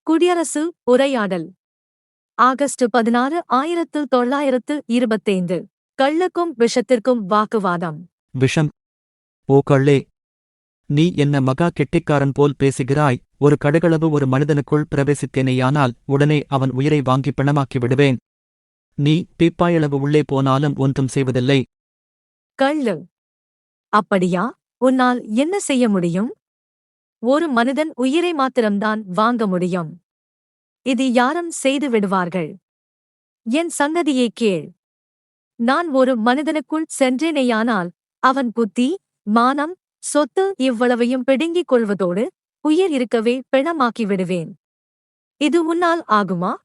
குடியரசு உரையாடல் ஆகஸ்ட் 16 1925 கள்ளுக்கும் விஷத்திற்கும் வாக்குவாதம். விஷம். ஓ கள்ளே, நீ என்ன மகா கெட்டிக்காரன் போல் பேசுகிறாய். ஒரு கடுகளவு ஒரு மனிதனுக்குள் பிரவேசித்தேனேயானால் உடனே அவன் உயிரை வாங்கி பிணமாக்கி விடுவேன். நீ பீப்பாயளவு உள்ளே போனாலும் ஒன்றும் செய்வதில்லை. கள்ளு. அப்படியா? உன்னால் என்ன செய்ய முடியும்? ஒரு மனிதன் உயிரை மாத்திரம்தான் வாங்க முடியும். இது யாரும் செய்து விடுவார்கள். என் சங்கதியை கேள். நான் ஒரு மனிதனுக்குள் சென்றேனேயானால் அவன் புத்தி, மானம், சொத்து இவ்வளவையும் பிடுங்கிக் கொள்வதோடு உயிர் இருக்கவே பிணமாக்கி விடுவேன். இது உன்னால் ஆகுமா?